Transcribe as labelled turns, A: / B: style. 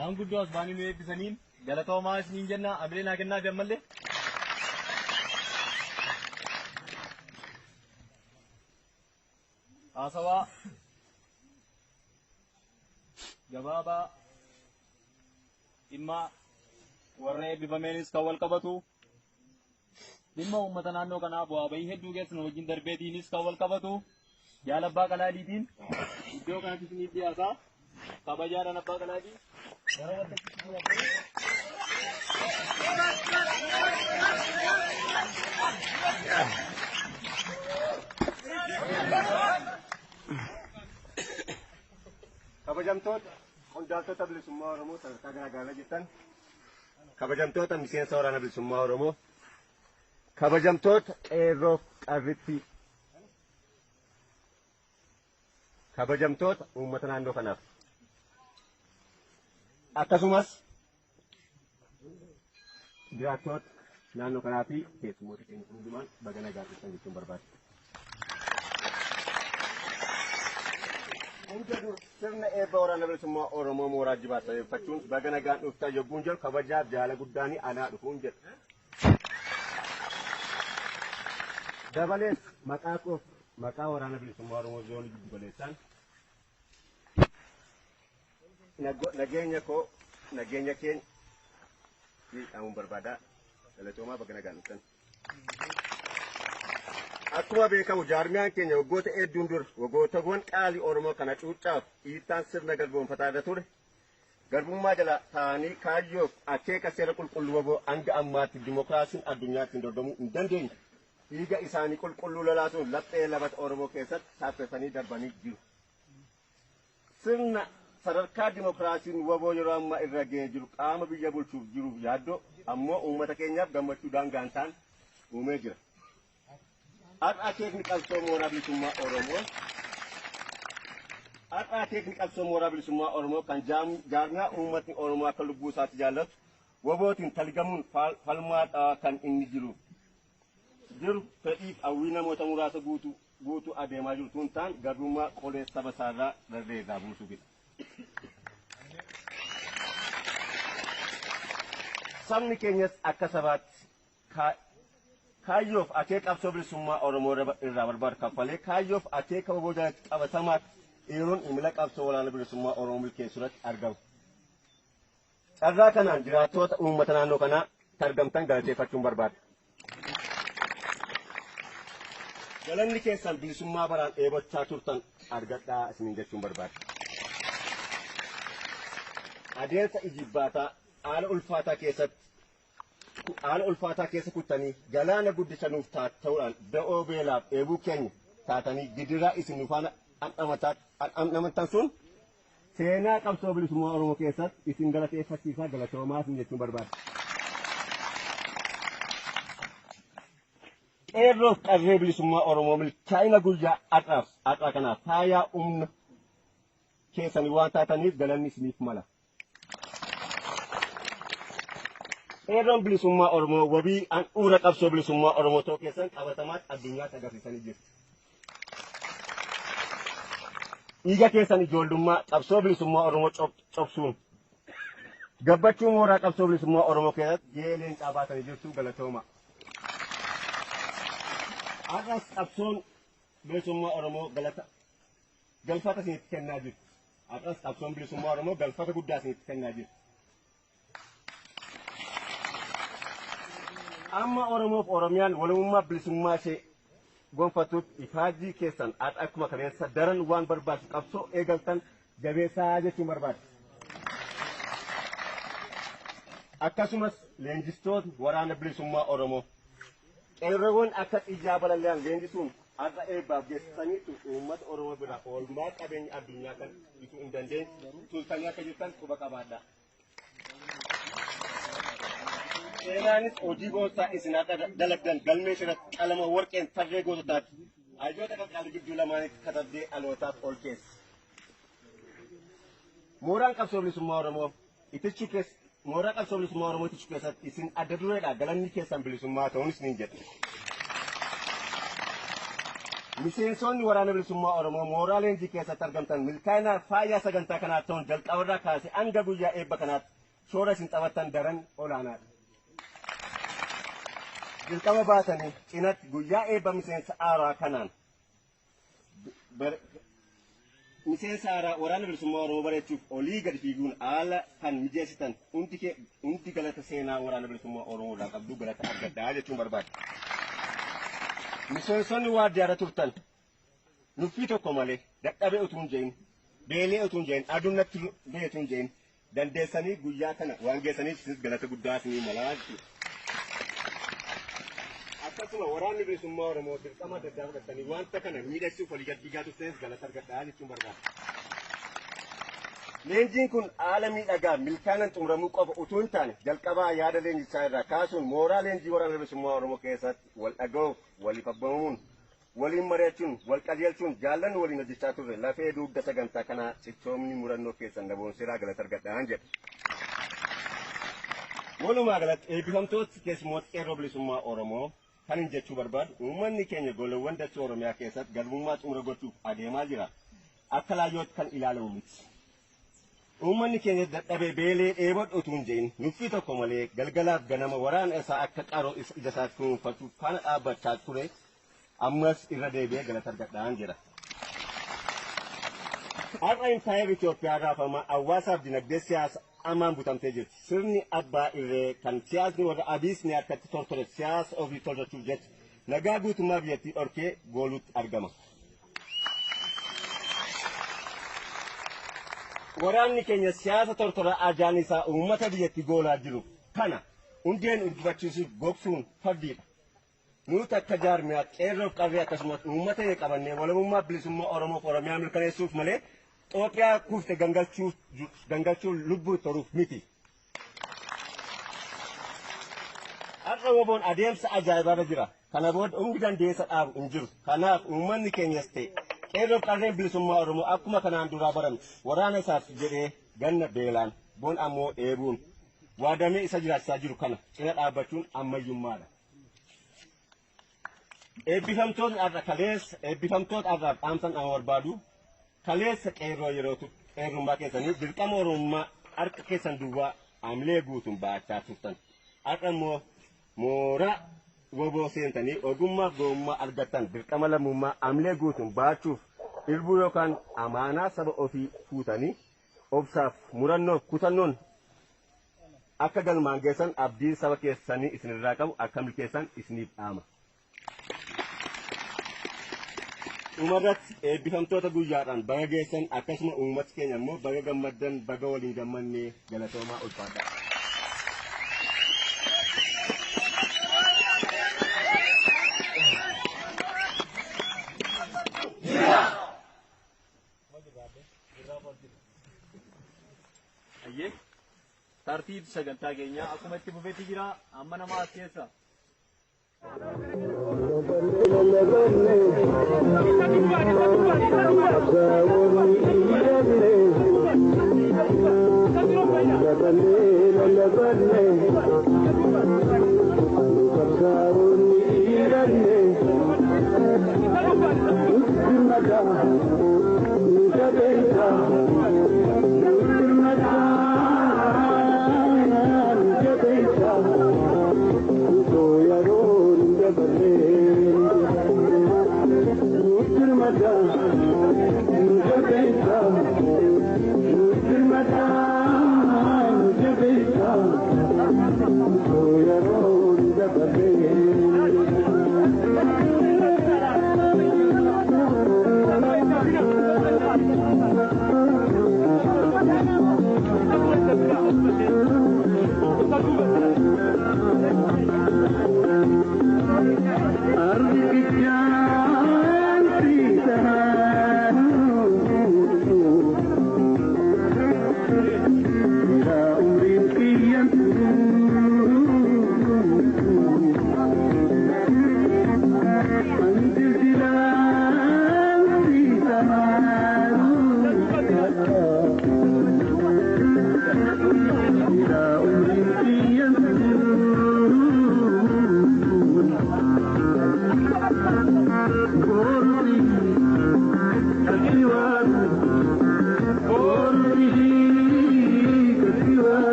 A: waan guddoo asbaanii nu eebbisaniin galatoomaa isiniin jenna amilee naa kennaa jammallee. Haasawaa gabaabaa dhimma warra eebbifameenis kan wal qabatu dhimma uummata naannoo kanaa bu'aa bahii hedduu keessan wajjin darbeetiinis kan wal qabatu jaal abbaa qalaadiitiin iddoo kanatti isiniif dhiyaataa kabajaadhaan abbaa qalaadii gara waltajjiitti
B: kabajamtoota qondaaltota bilisummaa Oromoo sadarkaa garaagaraa jirtan kabajamtoota miseensa waraana bilisummaa Oromoo kabajamtoota qeerroo qarritti kabajamtoota uummata naannoo kanaaf akkasumas jiraattoota naannoo kanaa fi keessummoota keenya hundumaan baga nagaan dhuftan jechuun barbaada. Sirna eebba waraana bilisummaa Oromoo mooraa Jibaa sababeeffachuun baga nagaan dhuftan yogguun jedhu kabajaaf jaala guddaanii anaa dhufuun jedha. Dabalees maqaa waraana bilisummaa Oromoo zoonii giddu galeessaan nageenya keenya hiikamuun barbaada. Galatoomaa baga nagaan dhuftan. Akkuma beekamu jaarmiyaan keenya waggoota hedduun dura waggootawwan qaalii Oromoo kana cuuccaaf dhiittaan sirna garboomfataa irra ture. Garbummaa jala ta'anii kaayyoof akeeka seera qulqulluu waboo hanga ammaatti dimokiraasiin addunyaatti hin dorgomuu hin dandeenye. Dhiiga isaanii qulqulluu lolaasuun laphee labata Oromoo keessatti saaffessanii darbanii jiru. Sirna sadarkaa dimokiraasiin waboo yeroo ammaa irra ga'ee jiru qaama biyya bulchuuf jiruuf yaaddoo ammoo uummata keenyaaf gammachuu daangaan uumee jira. Har'a akeekni qabsoo mooraa bilisummaa Oromoo kan jaarmiyaa uummatni Oromoo akka lubbuu isaatti jaallatu wabootiin talgamuun falmaadhaa kan inni jiru fedhiif hawwii namoota muraasa guutuu adeemaa jiru tun taan garbummaa qolee saba isaarraa darbeerraa buusuu gidha. Sabni keenyas akka sabaatti kaayyoof akeeka qabsoo bilisummaa Oromoo irraa barbaadu kaffalee kaayyoof akeeka waboo jalatti qabatamaatti dhiiroon imala qabsoo waraana bilisummaa Oromoo milkeessuu irratti argamu. Carraa kanaan jiraattoota uummata naannoo kanaa argamtan galateeffachuun barbaada. Galanni keessan bilisummaa baraan dheebochaa turtan argadhaa isiniin jechuun barbaada. Adeemsa ijibbaataa haala ulfaataa keessa kuttanii galaana guddisanuuf ta'uudhaan da'oo beelaaf eebuu keenya taatanii gidiraa isin nufaana dhandhamattan sun seenaa qabsoo bilisummaa Oromoo keessatti isin galateeffachiisaa galatoomaa isin jechuun barbaada. Qeerroof qarree bilisummaa Oromoo milkaa'ina guyyaa har'aa kanaaf faayaa humna keessanii waan taataniif galanni isiniif mala. Qeerroon bilisummaa Oromoo wabii handhuura qabsoo bilisummaa Oromoo ta'uu keessan qabatamaatti addunyaatti agarsiisanii jirtu. Dhiiga keessan ijoollummaa qabsoo bilisummaa Oromoo cobsuun gabbachuu mooraa qabsoo bilisummaa Oromoo keessatti geeleen qabaatanii jirtu galatooma. Har'as qabsoon bilisummaa Oromoo galfata isinitti kennaa jirtu. Har'as qabsoon bilisummaa Oromoo galfata guddaa isinitti kennaa jirtu. Amma Oromoof Oromiyaan walummaa bilisummaa ishee gonfatutti ifaajii keessan har'a akkuma kaleessa daran waan barbaachisu qabsoo eegaltan jabeessaa jechuun barbaada. Akkasumas leenjistoota waraana bilisummaa Oromoo qeerroowwan akka xiyyaa balali'an leenjisuun har'a eebbaaf geessisaniitu uummata Oromoo bira oolmaa qabeenya addunyaa kan bituu hin dandeenye tultanii akka jirtan quba qabaadhaa. Seenaanis hojii gootaa isin har'a dalagdan galmee irratti qalama warqeen tarree goototaati. Hayyoota qaqqaalii gidduu lamaanitti katabdee dhalootaaf ol keessa. Mooraan qabsoo bilisummaa Oromoo itichi keessatti isin adda dureedha galanni keessan bilisummaa ta'uunis ni jedha. miseensonni waraana bilisummaa Oromoo mooraa leenjii keessatti argamtan milkaa'ina fayyaa sagantaa kanaa ta'uun jalqabarraa kaasee hanga guyyaa eebba kanaatti shoora isin taphattan daran olaanaadha. Jalqaba baatanii cinatti guyyaa eebba miseensa aaraa kanaan miseensa aaraa waraana bilisummaa Oromoo bareechuuf olii gadi fiiguun haala kan mijeessitan hundi galata seenaa waraana bilisummaa Oromoo irraa qabdu galata argadhaa jechuun barbaada. Miseensonni waardiyyaarra turtan nuffii tokko malee dadhabee utuu hin jedhin beelee utuu hin jedhin adunnatti bee utuu hin jedhin dandeessanii guyyaa kana waan geessaniif isinis galata guddaa isinii malaa jechuudha. Akkasuma waraanni bilisummaa Oromoo dirqama adda addaa fudhatanii wanta kana miidhagsuuf walii gadi fiigaa turtanis galata argadhaa jechuun barbaada. Leenjiin kun haala miidhagaa milkaa'inaan xumuramuu qofa utuu hin taane jalqabaa yaada leenjichaa irraa kaasuun mooraa leenjii waraana bilisummaa Oromoo keessatti wal dhaga'uuf waliif abbamuun waliin mari'achuun wal qajeelchuun jaallan waliin hojjechaa turre lafee dugda sagantaa kanaa cichoomni murannoo keessan daboonseeraa galata argadhaan jedha. Walumaa galatti eebbifamtoota keessummoota qeerroo bilisummaa Oromoo kan hin jechuu barbaadu uummanni keenya golawwan dachee Oromiyaa keessatti garbummaa xumura gochuuf adeemaa jira. Akka laayyootti kan ilaalamu miti. Uummanni keenya dadhabee beelee dheebodhu utuu hin jedhin nuffii tokko malee galgalaaf ganama waraana isaa akka qaroo ija isaatti kunuunfachuuf faana dhaabbachaa ture ammas irra deebi'ee galata argadhaan jedha. Har'a impaayera Itoophiyaa raafamaa hawaasaaf dinagdee siyaasa amaan butamtee jirti. Sirni abbaa irree kan siyaasni warra abiisni harkatti tortore siyaasa ofii tolfachuuf jecha nagaa guutummaa biyyattii dhorkee gooluutti argama. Waraanni keenya siyaasa tortora ajaan isaa uummata biyyatti goolaa jiru kana hundeen urjifachiisuuf gogsuun fardiidha. Nuti akka jaarmiyaa qeerroof qarree akkasumas uummata qabannee walabummaa bilisummaa Oromoof Oromiyaa mirkaneessuuf malee Itoophiyaa kuufte gangalchuun lubbuu toruuf miti. Har'a WBOn adeemsa ajaa'ibaarra jira. Kana booda humni dandeessa dhaabu hin jiru. Kanaaf uummanni keenyas ta'e qeerroof qarreen bilisummaa Oromoo akkuma kanaan duraa barame waraana isaaf jedhee ganna beelaan boon ammoo dheebuun waadamee isa jiraachisaa jiru kana cina dhaabbachuun ammayyummaadha. Eebbifamtoota har'aaf dhaamsan ama barbaadu kaleessa qeerroo yerootu qeerrummaa keessanii dirqama Oromummaa harka keessan duwwaa amlee guutuun baachaa turtan. Har'a immoo mooraa WBO seentanii ogummaaf gowwummaa argattan dirqama lammummaa amlee guutuun baachuuf irbuu yookaan amaanaa saba ofii fuutanii obsaaf murannoof kutannoon akka galmaan geessan abdii saba keessanii isinirraa qabu akka milkeessan isiniif dhaama. Dhumarratti eebbifamtoota guyyaadhaan baga geessan akkasuma uummati keenya immoo baga gammaddan baga waliin gammannee galatoomaa ulfaadha.
A: Tartiib sagantaa keenyaa akkuma itti fufeetti jira amma nama as keessa.